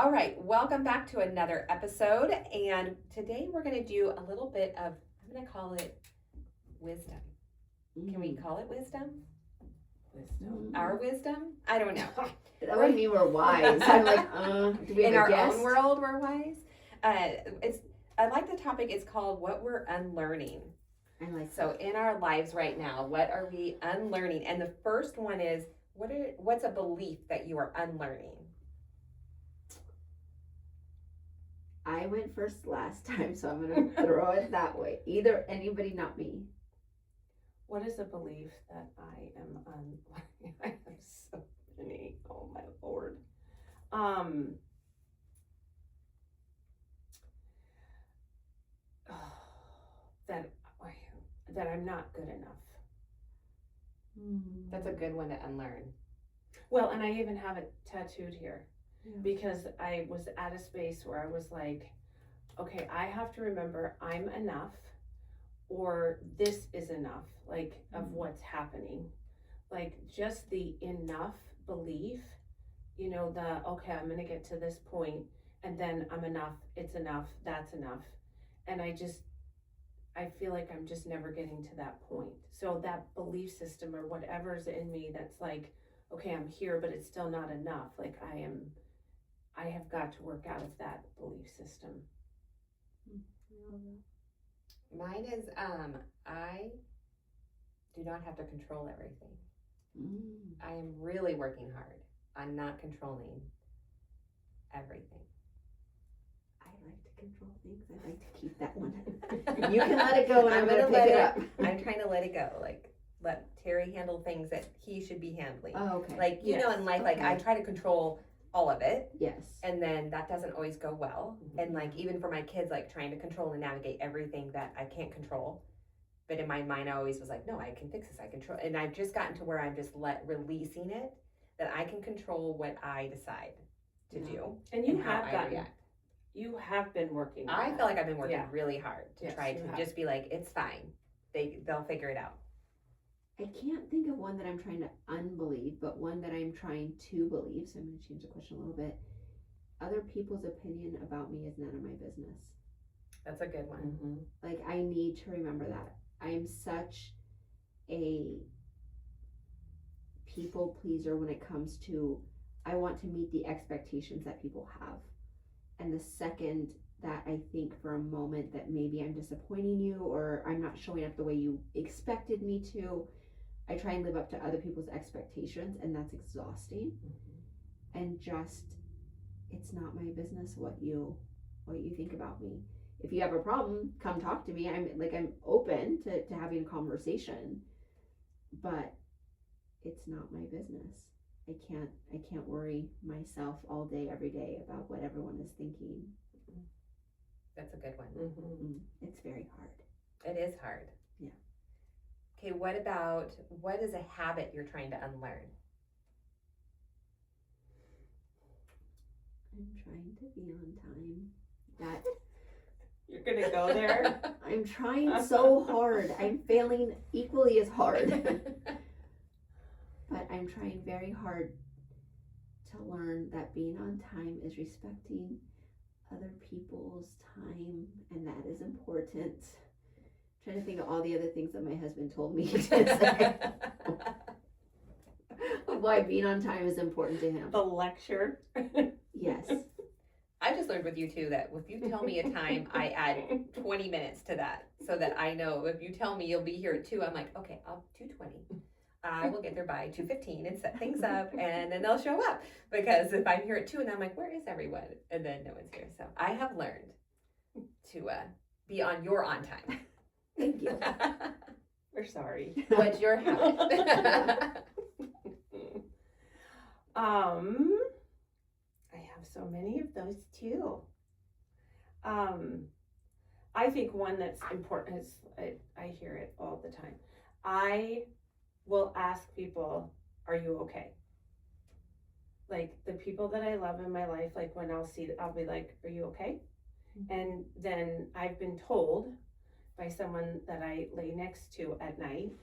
All right, welcome back to another episode. And today we're going to do a little bit of, I'm going to call it wisdom. Can we call it wisdom? Wisdom. Our wisdom? I don't know. That would mean we're wise. I'm like, do we have In a our guest? own world, we're wise. I like the topic. It's called What We're Unlearning. I like So in our lives right now, what are we unlearning? And the first one is, what's a belief that you are unlearning? I went first last time, so I'm going to throw it that way. Either anybody, not me. What is a belief that I am unlearning? I have so many. Oh my Lord. That I'm not good enough. That's a good one to unlearn. Well, and I even have it tattooed here. Yeah. Because I was at a space where I was like, okay, I have to remember I'm enough, or this is enough, like of what's happening. Like just the enough belief, okay, I'm gonna get to this point and then I'm enough, it's enough, that's enough. And I feel like I'm just never getting to that point. So that belief system or whatever's in me that's like, okay, I'm here, but it's still not enough. Like I have got to work out of that belief system. Mine is I do not have to control everything. I am really working hard on not controlling everything. I like to control things. I like to keep that one. You can let it go and I'm going to pick it up. I'm trying to let it go. Like, let Terry handle things that he should be handling. Oh, okay. Like, you know, in life, like I try to control all of it. Yes. And then that doesn't always go well. And like, even for my kids, like trying to control and navigate everything that I can't control. But in my mind, I always was like, no, I can fix this. I control. And I've just gotten to where I'm just releasing it, that I can control what I decide to do. And you you have been working on I that. feel like I've been working really hard to try you to have. just be like, it's fine. They'll figure it out. I can't think of one that I'm trying to unbelieve, but one that I'm trying to believe. So I'm going to change the question a little bit. Other people's opinion about me is none of my business. That's a good one. Mm-hmm. Like, I need to remember that. I am such a people pleaser when it comes to, I want to meet the expectations that people have. And the second that I think for a moment that maybe I'm disappointing you or I'm not showing up the way you expected me to, I try and live up to other people's expectations, and that's exhausting. And just, it's not my business what you think about me. If you have a problem, come talk to me. I'm open to having a conversation, but it's not my business. I can't worry myself all day, every day about what everyone is thinking. That's a good one. It's very hard. It is hard. Yeah. Okay, what is a habit you're trying to unlearn? I'm trying to be on time. That You're gonna go there? I'm trying so hard. I'm failing equally as hard. But I'm trying very hard to learn that being on time is respecting other people's time, and that is important. I'm trying to think of all the other things that my husband told me to say. Why being on time is important to him. The lecture. Yes. I just learned with you too that if you tell me a time, I add 20 minutes to that so that I know if you tell me you'll be here at 2, I'm like, okay, I'll 2:20. I will get there by 2:15 and set things up, and then they'll show up. Because if I'm here at 2 and I'm like, where is everyone? And then no one's here. So I have learned to be on your on time. Thank you. We're sorry. What's your habit? I have so many of those too. I think one that's important is, I hear it all the time. I will ask people, are you okay? Like the people that I love in my life, like when I'll be like, are you okay? Mm-hmm. And then I've been told by someone that I lay next to at night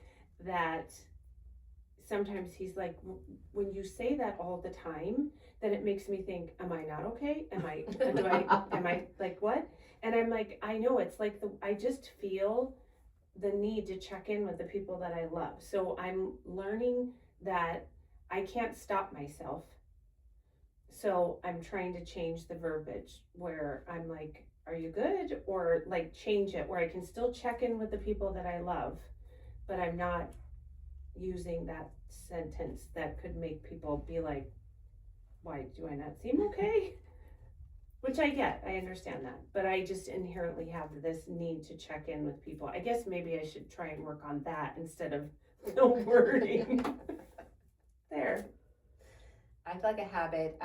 that sometimes he's like, when you say that all the time, then it makes me think, am I not okay? Am I like what? And I'm like, I know, it's like I just feel the need to check in with the people that I love. So I'm learning that I can't stop myself. So I'm trying to change the verbiage where I'm like, are you good? Or like change it where I can still check in with the people that I love, but I'm not using that sentence that could make people be like, why do I not seem okay? Which I get, I understand that, but I just inherently have this need to check in with people. I guess maybe I should try and work on that instead of the wording. There. I feel like a habit,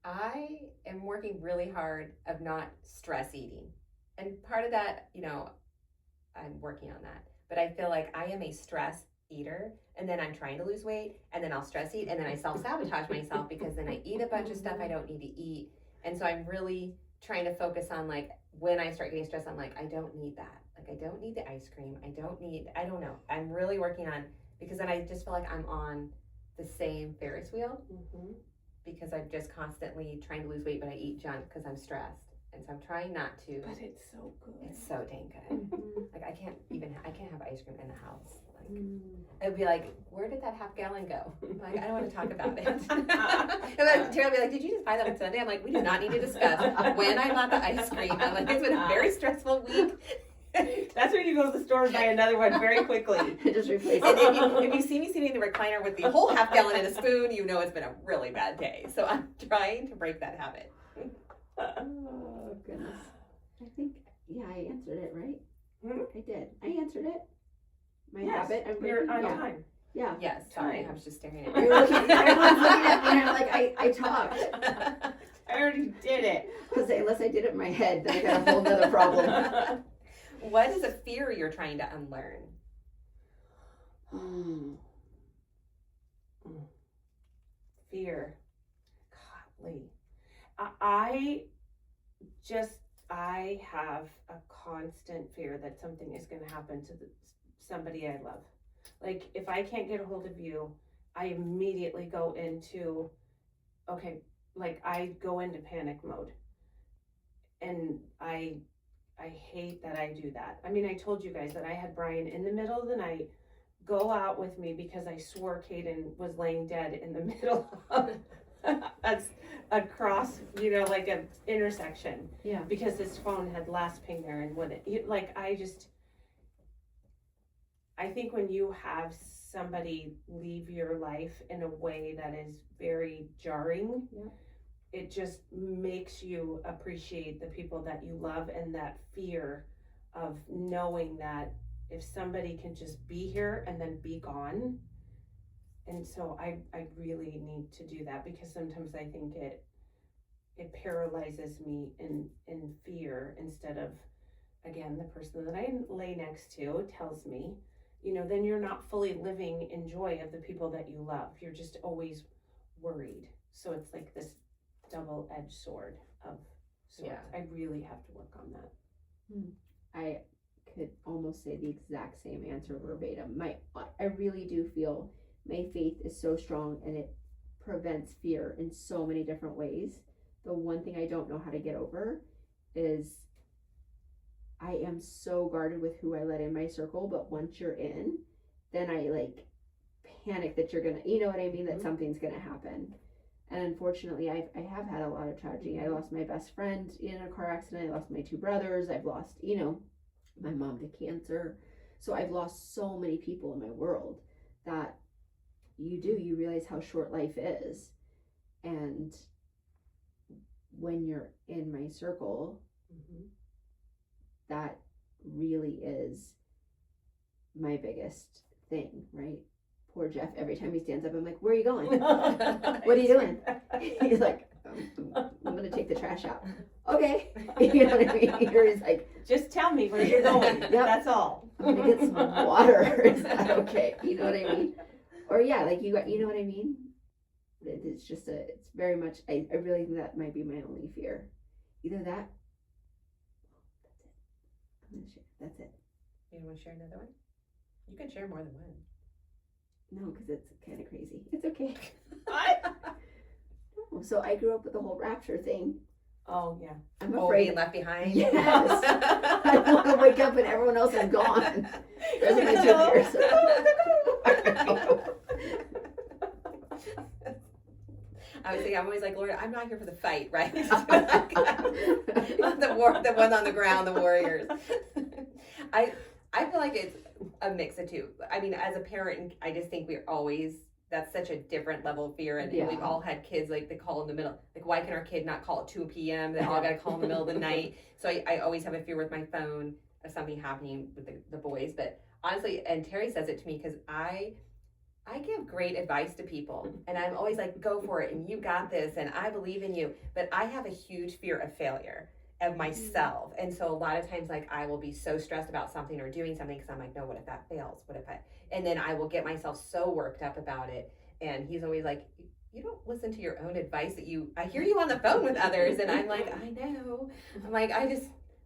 I am working really hard of not stress eating. And part of that, I'm working on that. But I feel like I am a stress eater, and then I'm trying to lose weight, and then I'll stress eat, and then I self-sabotage myself because then I eat a bunch of stuff I don't need to eat. And so I'm really trying to focus on, like, when I start getting stressed, I'm like, I don't need that. Like, I don't need the ice cream. I don't know. I'm really working on, because then I just feel like I'm on the same Ferris wheel, because I'm just constantly trying to lose weight, but I eat junk because I'm stressed. And so I'm trying not to. But it's so good. It's so dang good. Like, I can't have ice cream in the house. Like, it'd be like, where did that half gallon go? I'm like, I don't want to talk about it. And then Tara will be like, did you just buy that on Sunday? I'm like, we do not need to discuss when I bought the ice cream. I'm like, it's been a very stressful week. That's when you go to the store and buy another one very quickly. Just replace And it. if you see me sitting in the recliner with the whole half gallon in a spoon, you know it's been a really bad day. So I'm trying to break that habit. Oh, goodness. I think, I answered it, right? I did. I answered it. My habit. I'm You're on time. Yeah. Yes, sorry, I was just staring at You're you. looking, everyone's looking at me and I'm like, I talked. I already did it. Because unless I did it in my head, then I got a whole nother problem. What is a fear you're trying to unlearn? Fear. Golly. I have a constant fear that something is going to happen to somebody I love. Like, if I can't get a hold of you, I immediately go into, I go into panic mode. And I hate that I do that. I mean, I told you guys that I had Brian in the middle of the night go out with me because I swore Caden was laying dead in the middle of across, like an intersection. Yeah. Because his phone had last ping there and wouldn't. I think when you have somebody leave your life in a way that is very jarring, it just makes you appreciate the people that you love, and that fear of knowing that if somebody can just be here and then be gone. And so I really need to do that, because sometimes I think it paralyzes me in fear, instead of, again, the person that I lay next to tells me, then you're not fully living in joy of the people that you love. You're just always worried. So it's like this double-edged sword of sorts. Yeah. I really have to work on that. I could almost say the exact same answer verbatim. I really do feel my faith is so strong, and it prevents fear in so many different ways. The one thing I don't know how to get over is I am so guarded with who I let in my circle, but once you're in, then I panic that you're gonna, you know what I mean, that something's gonna happen. And unfortunately, I have had a lot of tragedy. I lost my best friend in a car accident. I lost my two brothers. I've lost, my mom to cancer. So I've lost so many people in my world that you realize how short life is. And when you're in my circle, that really is my biggest thing, right? Poor Jeff, every time he stands up, I'm like, where are you going? What are you doing? He's like, I'm going to take the trash out. Okay. You know what I mean? He's like, just tell me where you're going. That's all. I'm going to get some water. Is that okay? You know what I mean? Or you know what I mean? It's just it's very much, I really think that might be my only fear. Either that, I'm going to share. That's it. You want to share another one? You can share more than one. No, because it's kind of crazy. It's okay. What? No, so I grew up with the whole rapture thing. Oh, yeah. I'm Oh, afraid. being left behind. Yes. I want to wake up and everyone else is gone. Those are my two fears. I was thinking, I'm always like, Lord, I'm not here for the fight, right? Not the one on the ground, the warriors. I feel like it's a mix of two. I mean, as a parent, I just think that's such a different level of fear, and Yeah. we've all had kids like they call in the middle. Like, why can our kid not call at 2 p.m.? They all got to call in the middle of the night. So I always have a fear with my phone of something happening with the boys. But honestly, and Terry says it to me because I give great advice to people, and I'm always like, go for it, and you got this, and I believe in you. But I have a huge fear of failure of myself. And so a lot of times, like, I will be so stressed about something or doing something because I'm like, no, what if that fails? And then I will get myself so worked up about it. And he's always like, you don't listen to your own advice I hear you on the phone with others. And I'm like, I know. I'm like,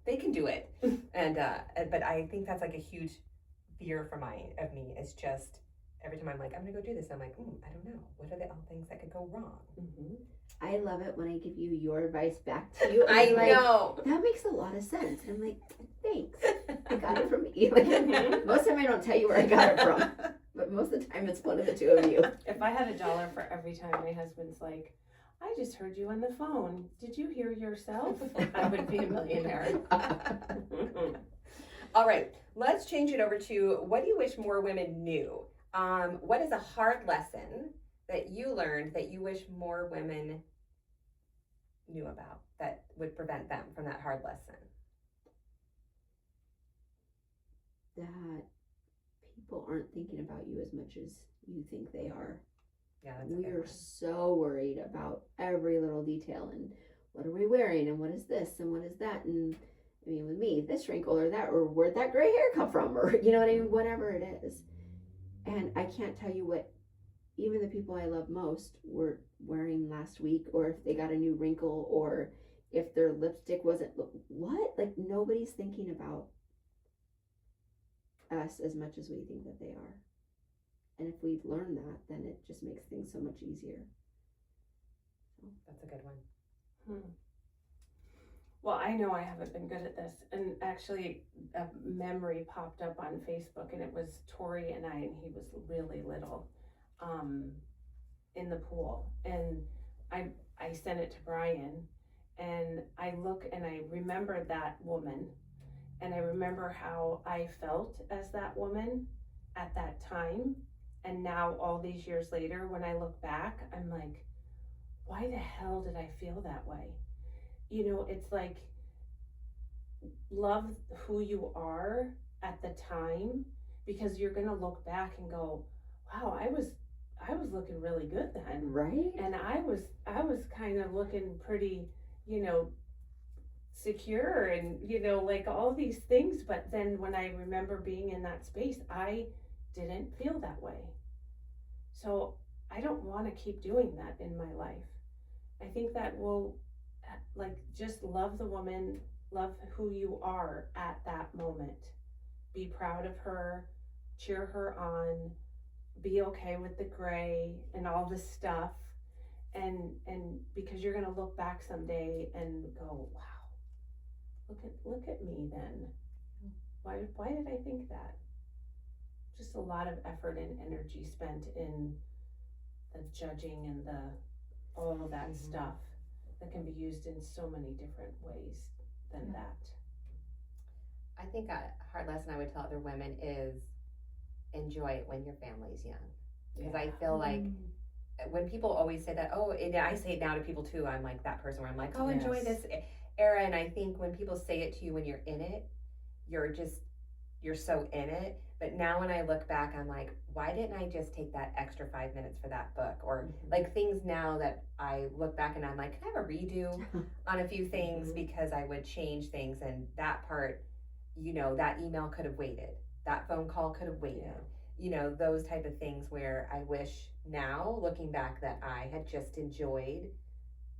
they can do it. And, but I think that's like a huge fear of me. It's just, every time I'm like, I'm gonna go do this, I'm like, I don't know. What are the all things that could go wrong? Mm-hmm. I love it when I give you your advice back to you. I know. That makes a lot of sense. I'm like, thanks. I got it from you. Like, most of the time I don't tell you where I got it from, but most of the time it's one of the two of you. If I had $1 for every time my husband's like, I just heard you on the phone. Did you hear yourself? I would be a millionaire. All right, let's change it over to what do you wish more women knew? What is a hard lesson that you learned that you wish more women knew about that would prevent them from that hard lesson? That people aren't thinking about you as much as you think they are. Yeah, that's we are so worried about every little detail and what are we wearing and what is this and what is that, and I mean with me, this wrinkle or that, or where'd that gray hair come from, or you know what I mean, whatever it is. And I can't tell you what even the people I love most were wearing last week, or if they got a new wrinkle, or if their lipstick wasn't, what? Like, nobody's thinking about us as much as we think that they are. And if we learn that, then it just makes things so much easier. That's a good one. Well, I know I haven't been good at this, and actually a memory popped up on Facebook, and it was Tori and he was really little, in the pool, and I sent it to Brian, and I look and I remember that woman, and I remember how I felt as that woman at that time, and now all these years later, when I look back, I'm like, why the hell did I feel that way? You know, it's like, love who you are at the time, because you're gonna look back and go, wow, I was looking really good then, right? And I was kind of looking pretty, you know, secure, and you know, like all these things. But then when I remember being in that space, I didn't feel that way. So I don't want to keep doing that in my life. I think that will, like, just love the woman, love who you are at that moment. Be proud of her, cheer her on, be okay with the gray and all this stuff. And because you're gonna look back someday and go, wow, look at me then. Why did I think that? Just a lot of effort and energy spent in the judging and all of that stuff that can be used in so many different ways than that. I think a hard lesson I would tell other women is enjoy it when your family's young. Because I feel like when people always say that, and I say it now to people too, I'm like that person where I'm like, enjoy this era. And I think when people say it to you when you're in it, you're so in it. But now when I look back, I'm like, why didn't I just take that extra 5 minutes for that book? Or like things now that I look back and I'm like, can I have a redo on a few things, because I would change things. And that part, you know, that email could have waited. That phone call could have waited. Yeah. You know, those type of things where I wish now, looking back, that I had just enjoyed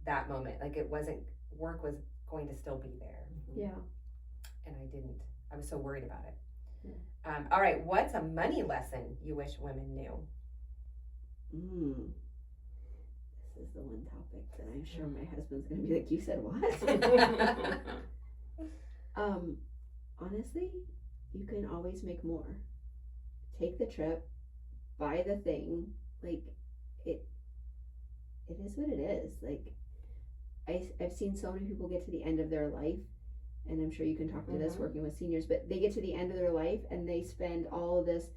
that moment. Like work was going to still be there. Yeah. And I didn't. I was so worried about it. All right, what's a money lesson you wish women knew? This is the one topic that I'm sure my husband's gonna be like, you said what? Honestly, you can always make more. Take the trip, buy the thing, like, it is what it is. Like, I've seen so many people get to the end of their life, and I'm sure you can talk to this working with seniors, but they get to the end of their life and they spend all of this,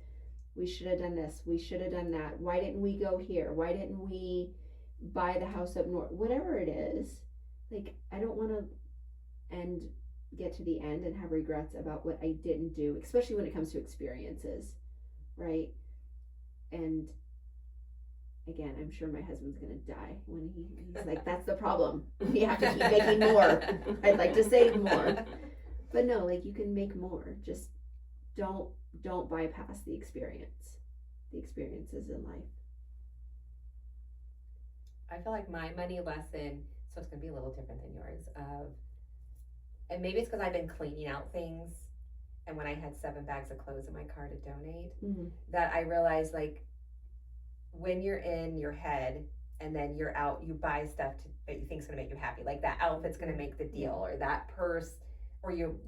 we should have done this, we should have done that, why didn't we go here, why didn't we buy the house up north, whatever it is. Like, I don't want to get to the end and have regrets about what I didn't do, especially when it comes to experiences, right? And again, I'm sure my husband's gonna die when he's like, that's the problem. We have to keep making more. I'd like to save more. But no, like, you can make more. Just don't bypass the experiences in life. I feel like my money lesson, so it's gonna be a little different than yours, and maybe it's because I've been cleaning out things, and when I had 7 bags of clothes in my car to donate, that I realized, like, when you're in your head and then you're out, you buy stuff that you think is going to make you happy. Like, that outfit's going to make the deal, or that purse, or you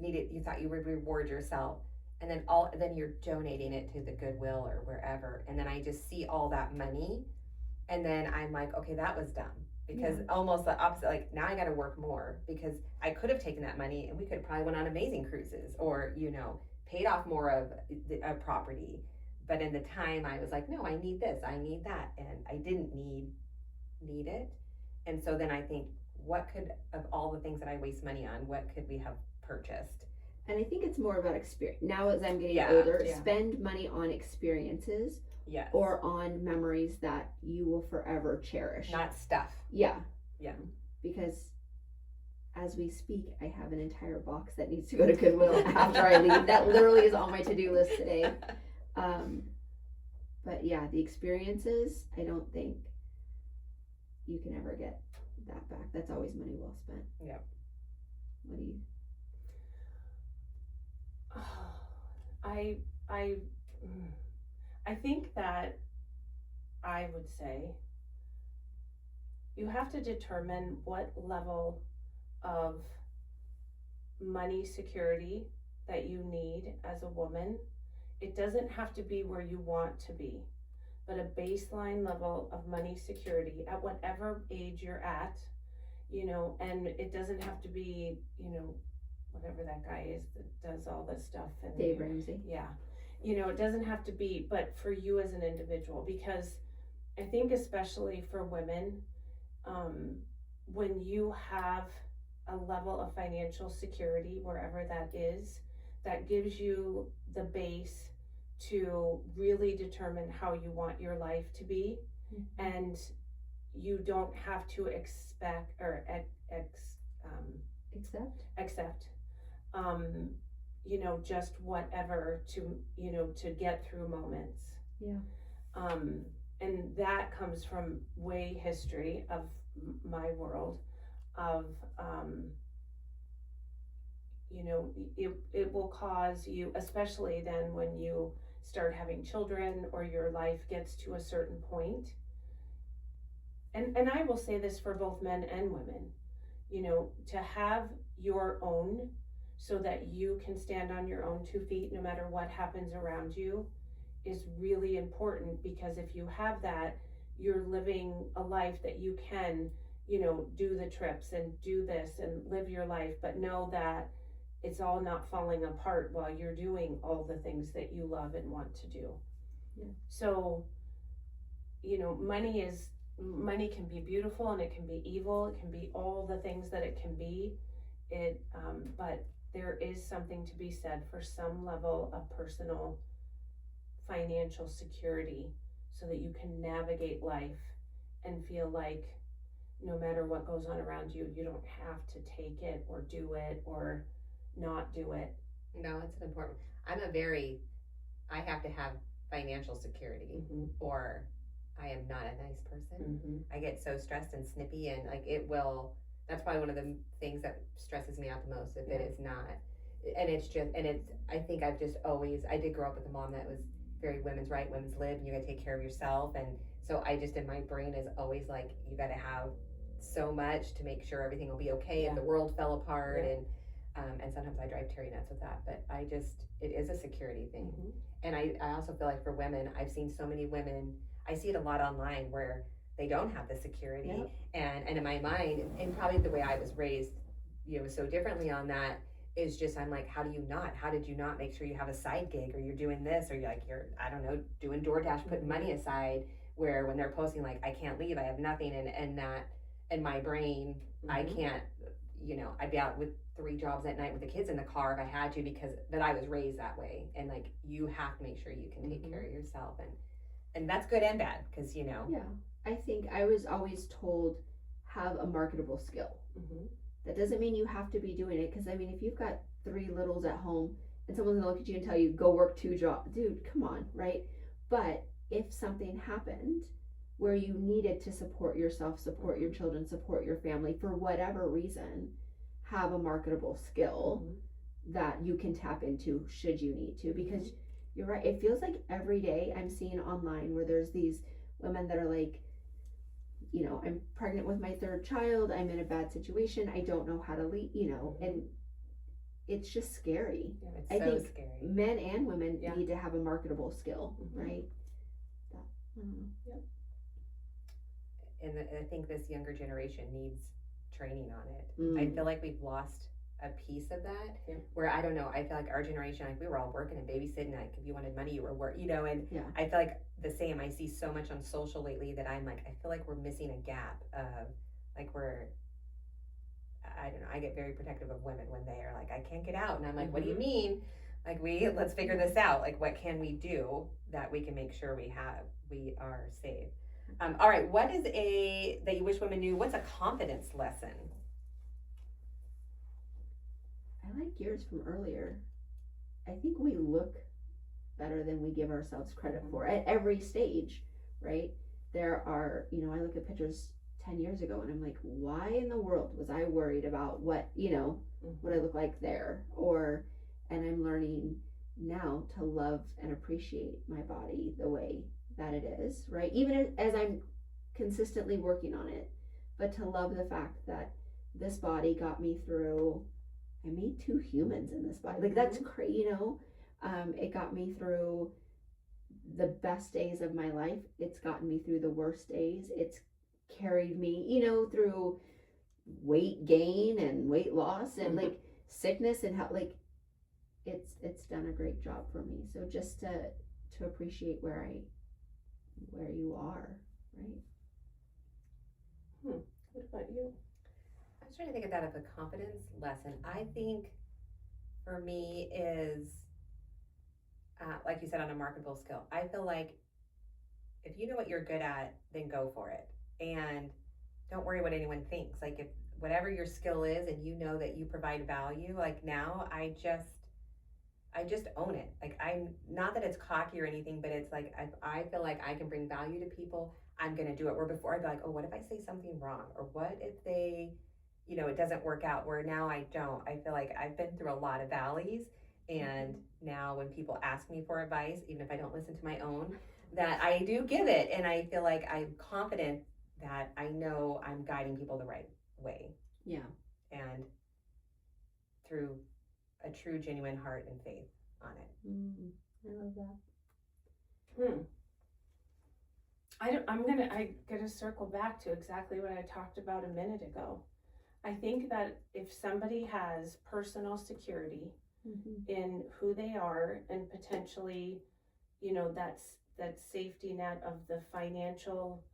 thought you would reward yourself. And then you're donating it to the Goodwill or wherever. And then I just see all that money. And then I'm like, okay, that was dumb. Because almost the opposite, like, now I got to work more, because I could have taken that money and we could have probably went on amazing cruises, or, paid off more of a property. But in the time, I was like, no, I need this, I need that, and I didn't need it. And so then I think, of all the things that I waste money on, what could we have purchased? And I think it's more about experience. Now, as I'm getting older, spend money on experiences, or on memories that you will forever cherish. Not stuff. Yeah. Because as we speak, I have an entire box that needs to go to Goodwill after I leave. That literally is on my to-do list today. But yeah, the experiences, I don't think you can ever get that back. That's always money well spent. Yep. What do you? I think that I would say you have to determine what level of money security that you need as a woman. It doesn't have to be where you want to be, but a baseline level of money security at whatever age you're at, and it doesn't have to be, whatever that guy is that does all this stuff. And Dave Ramsey. Yeah. It doesn't have to be, but for you as an individual, because I think especially for women, when you have a level of financial security, wherever that is, that gives you the base to really determine how you want your life to be. And you don't have to expect or accept just whatever to get through moments. And that comes from way history of my world of it will cause you, especially then when you start having children or your life gets to a certain point. And I will say this for both men and women, to have your own so that you can stand on your own 2 feet no matter what happens around you is really important, because if you have that, you're living a life that you can, do the trips and do this and live your life, but know that it's all not falling apart while you're doing all the things that you love and want to do. So, money can be beautiful and it can be evil. It can be all the things that it can be. But there is something to be said for some level of personal financial security so that you can navigate life and feel like no matter what goes on around you, you don't have to take it or do it or not do it. No, it's an important. I have to have financial security, or I am not a nice person. I get so stressed and snippy, and that's probably one of the things that stresses me out the most, if it is not. I think I did grow up with a mom that was very women's right, women's live, and you gotta take care of yourself. And So I just, in my brain is always like, you gotta have so much to make sure everything will be okay if the world fell apart. And sometimes I drive Terry nuts with that, but it is a security thing. And I also feel like for women, I've seen so many women, I see it a lot online where they don't have the security. And in my mind, and probably the way I was raised, so differently on that, is just, I'm like, how did you not make sure you have a side gig, or you're doing this, or you're I don't know, doing DoorDash, putting money aside, where when they're posting like, I can't leave, I have nothing, and that in my brain, I can't, I'd be out with 3 jobs at night with the kids in the car if I had to, but I was raised that way. And like, you have to make sure you can take care of yourself, and that's good and bad, because Yeah, I think I was always told, have a marketable skill. That doesn't mean you have to be doing it, because I mean, if you've got 3 littles at home and someone's gonna look at you and tell you, go work 2 jobs, dude, come on, right? But if something happened where you needed to support yourself, support your children, support your family for whatever reason, have a marketable skill that you can tap into should you need to. Because you're right, it feels like every day I'm seeing online where there's these women that are like, I'm pregnant with my 3rd child, I'm in a bad situation, I don't know how to lead, and it's just scary. I think scary. Men and women need to have a marketable skill, right? And I think this younger generation needs training on it. I feel like we've lost a piece of that, where I don't know, I feel like our generation, like, we were all working and babysitting, like, if you wanted money, you were working, and I feel like the same, I see so much on social lately that I'm like, I feel like we're missing a gap of, like, I don't know, I get very protective of women when they are like, I can't get out, and I'm like, what do you mean? Like, let's figure this out, like, what can we do that we can make sure we are safe? All right, what is that you wish women knew? What's a confidence lesson? I like yours from earlier. I think we look better than we give ourselves credit for at every stage, right? There are, I look at pictures 10 years ago and I'm like, why in the world was I worried about what I look like there? And I'm learning now to love and appreciate my body the way that it is, right? Even as I'm consistently working on it, but to love the fact that this body got me through, I made 2 humans in this body. Like, that's crazy, it got me through the best days of my life. It's gotten me through the worst days. It's carried me, through weight gain and weight loss and like sickness and how, like, it's done a great job for me. So just to appreciate where you are, right? What about you? I was trying to think of that as a confidence lesson. I think for me is, like you said, on a marketable skill. I feel like if you know what you're good at, then go for it. And don't worry what anyone thinks. Like, if whatever your skill is and you know that you provide value, like, now I just own it. Like, I'm not that it's cocky or anything, but it's like, if I feel like I can bring value to people, I'm going to do it. Where before I'd be like, oh, what if I say something wrong? Or what if they, it doesn't work out, where now I don't. I feel like I've been through a lot of valleys, and now when people ask me for advice, even if I don't listen to my own, that I do give it. And I feel like I'm confident that I know I'm guiding people the right way. Yeah. And through a true, genuine heart and faith on it. I love that. I gotta circle back to exactly what I talked about a minute ago. I think that if somebody has personal security in who they are, and potentially, that safety net of the financial,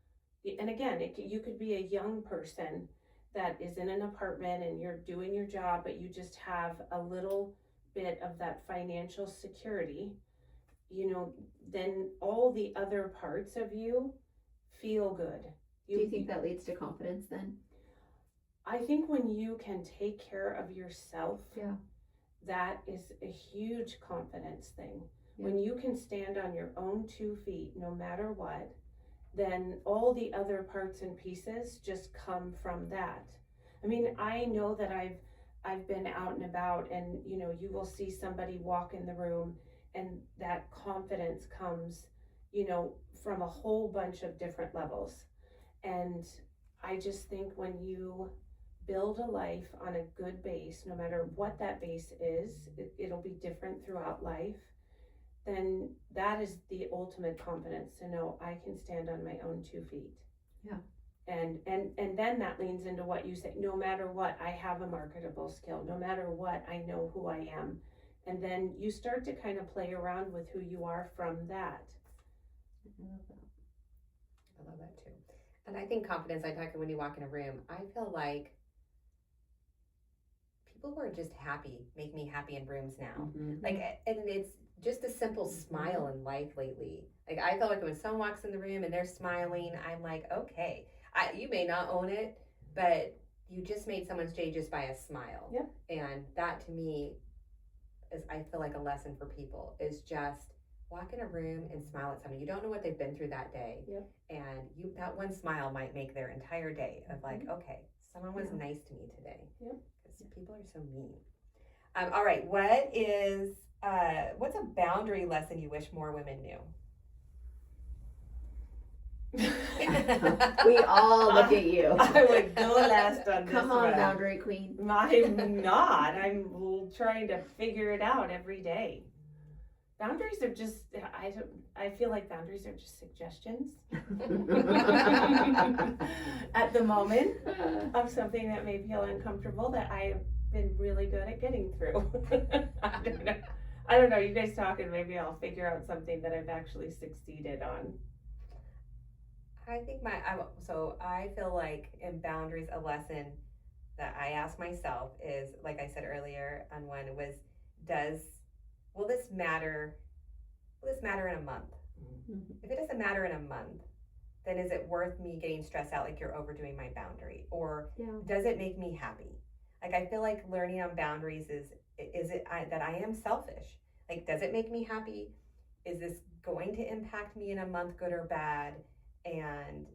and again, you could be a young person that is in an apartment and you're doing your job, but you just have a little bit of that financial security, then all the other parts of you feel good. Do you think that leads to confidence then? I think when you can take care of yourself, that is a huge confidence thing. When you can stand on your own 2 feet, no matter what, then all the other parts and pieces just come from that. I mean, I know that I've been out and about, and you will see somebody walk in the room and that confidence comes you know, from a whole bunch of different levels. And I just think when you build a life on a good base, no matter what that base is, it'll be different throughout life, then that is the ultimate confidence to know I can stand on my own 2 feet. Yeah. And then that leans into what you say, no matter what, I have a marketable skill, no matter what, I know who I am. And then you start to kind of play around with who you are from that. I love that too. And I think confidence, I talk when you walk in a room, I feel like people who are just happy make me happy in rooms now. Like, and it's just a simple smile in life lately. Like, I feel like when someone walks in the room and they're smiling, I'm like, okay, you may not own it, but you just made someone's day just by a smile. Yep. And that to me is, I feel like a lesson for people is just walk in a room and smile at someone. You don't know what they've been through that day. Yep. And that one smile might make their entire day of like, okay, someone was nice to me today. Yep. Because people are so mean. All right, what's a boundary lesson you wish more women knew? We all look at you. I would go last on this Come on, one. boundary queen. I'm not. I'm trying to figure it out every day. Boundaries are just, I feel like boundaries are just suggestions at the moment of something that may feel uncomfortable that I've been really good at getting through. I don't know. You guys talking, maybe I'll figure out something that I've actually succeeded on. I think so I feel like in boundaries, a lesson that I ask myself is, like I said earlier on one, was, will this matter in a month? If it doesn't matter in a month, then is it worth me getting stressed out like you're overdoing my boundary? Or does it make me happy? Like, I feel like learning on boundaries is it that I am selfish? Like, does it make me happy? Is this going to impact me in a month, good or bad? And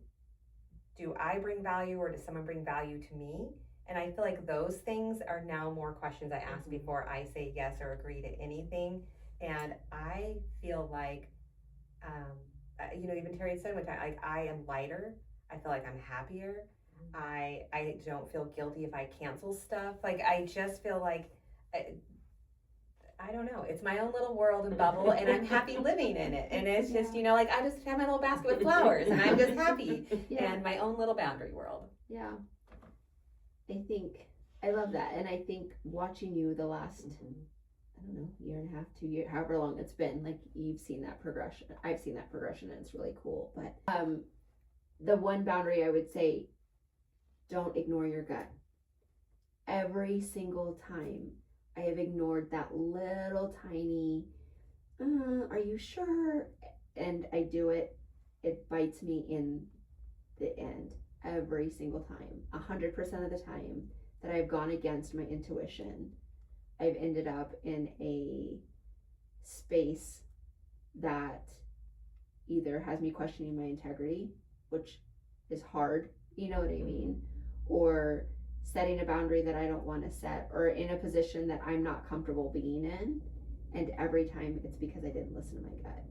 do I bring value, or does someone bring value to me? And I feel like those things are now more questions I ask before I say yes or agree to anything. And I feel like, even Terry said one time, like, I am lighter. I feel like I'm happier. I don't feel guilty if I cancel stuff. Like, I just feel like, I don't know. It's my own little world and bubble, and I'm happy living in it. And it's just, like, I just have my little basket with flowers, and I'm just happy. And my own little boundary world. Yeah. I love that. And I think watching you the last, I don't know, year and a half, 2 years, however long it's been, like, you've seen that progression. I've seen that progression, and it's really cool. But the one boundary I would say, don't ignore your gut. Every single time I have ignored that little tiny, are you sure? And I do it, it bites me in the end every single time. 100% of the time that I've gone against my intuition, I've ended up in a space that either has me questioning my integrity, which is hard, you know what I mean? Or setting a boundary that I don't want to set, or in a position that I'm not comfortable being in. And every time it's because I didn't listen to my gut.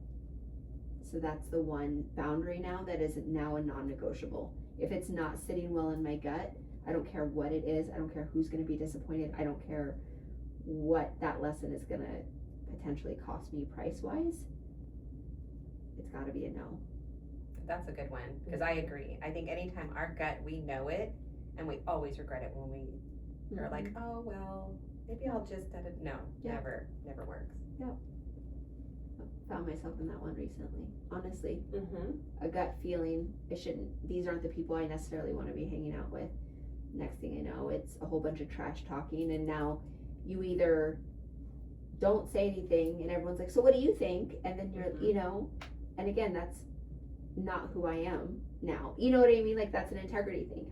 So that's the one boundary now that is now a non-negotiable. If it's not sitting well in my gut, I don't care what it is. I don't care who's going to be disappointed. I don't care what that lesson is going to potentially cost me price-wise. It's got to be a no. That's a good one, because I agree. I think anytime our gut, we know it, and we always regret it when we are like, oh, well, maybe I'll just, never works. Yeah. I found myself in that one recently, honestly. A gut feeling, these aren't the people I necessarily want to be hanging out with. Next thing I know, it's a whole bunch of trash talking, and now you either don't say anything and everyone's like, so what do you think? And then you're, and again, that's not who I am now. You know what I mean? Like, that's an integrity thing.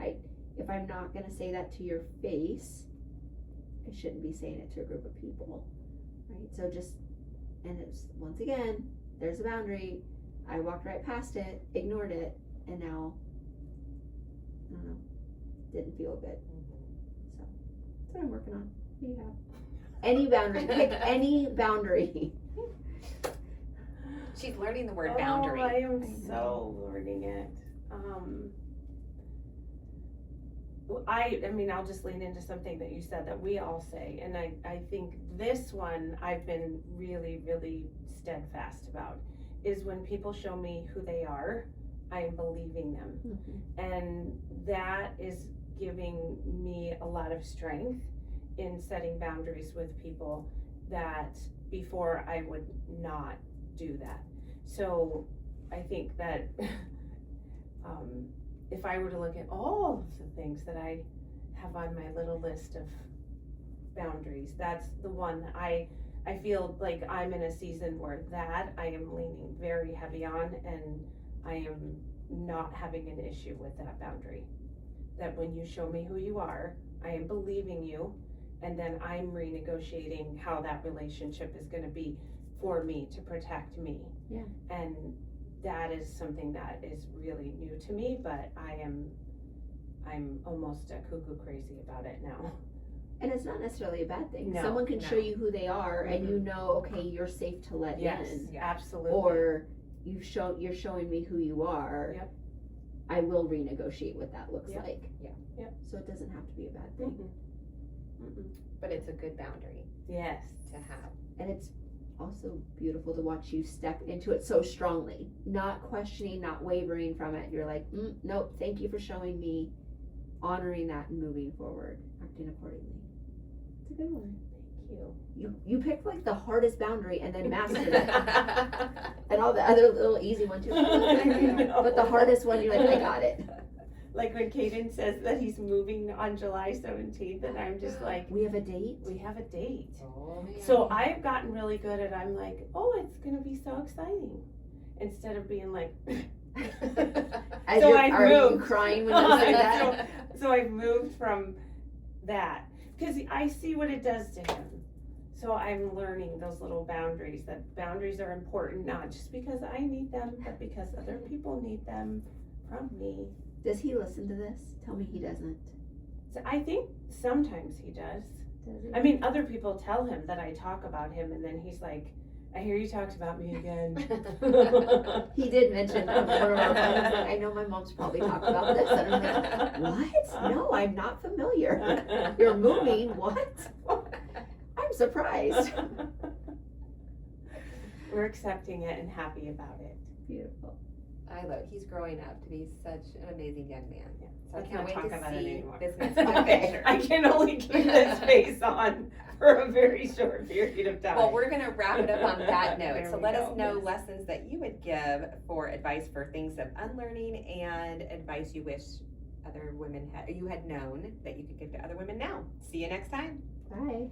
If I'm not going to say that to your face, I shouldn't be saying it to a group of people, right? So and it's, once again, there's a boundary. I walked right past it, ignored it, and now, I don't know, didn't feel good. So that's what I'm working on. What do you have? Any boundary, pick any boundary. She's learning the word Oh, boundary. I am so learning it. I mean, I'll just lean into something that you said that we all say, and I think this one I've been really, really steadfast about, is when people show me who they are, I am believing them. And that is giving me a lot of strength in setting boundaries with people that before I would not do that. So I think that if I were to look at all of the things that I have on my little list of boundaries, that's the one that I feel like I'm in a season where that I am leaning very heavy on, and I am not having an issue with that boundary. That when you show me who you are, I am believing you, and then I'm renegotiating how that relationship is gonna be for me to protect me. Yeah. And that is something that is really new to me, but I'm almost cuckoo crazy about it now. And it's not necessarily a bad thing. No, Someone can show no. you who they are, and you know, okay, you're safe to let Yes, in. Yeah. absolutely. Or you're showing me who you are. Yep. I will renegotiate what that looks Yep. like. Yeah. Yep. So it doesn't have to be a bad thing. But it's a good boundary Yes. to have. And it's also beautiful to watch you step into it so strongly, not questioning, not wavering from it. You're like, nope, thank you for showing me, honoring that and moving forward, acting accordingly. It's a good one. Thank you. You picked like the hardest boundary and then mastered it. And all the other little easy one too. But the hardest one, you're like, I got it. Like when Caden says that he's moving on July 17th, and I'm just like, We have a date. we have a date. Oh, man. So I've gotten really good at, I'm like, oh, it's gonna be so exciting. Instead of being like, As So you're, I've are you moved. crying when you say that? so I've moved from that, because I see what it does to him. So I'm learning those little boundaries, that boundaries are important, not just because I need them, but because other people need them from me. Does he listen to this? Tell me he doesn't. So I think sometimes he does. Does he? I mean, other people tell him that I talk about him, and then he's like, I hear you talked about me again. He did mention one of our friends, like, I know my mom's probably talked about this. And I'm like, what? No, I'm not familiar. You're moving, what? I'm surprised. We're accepting it and happy about it. Beautiful. I love it. He's growing up to be such an amazing young man. Yeah. So I Let's can't not wait talk to about it see anymore. this next picture. Okay. I can only keep this face on for a very short period of time. Well, we're going to wrap it up on that note. There So we let us go. know Yes. lessons that you would give for advice for things of unlearning, and advice you wish other women you had known that you could give to other women now. See you next time. Bye.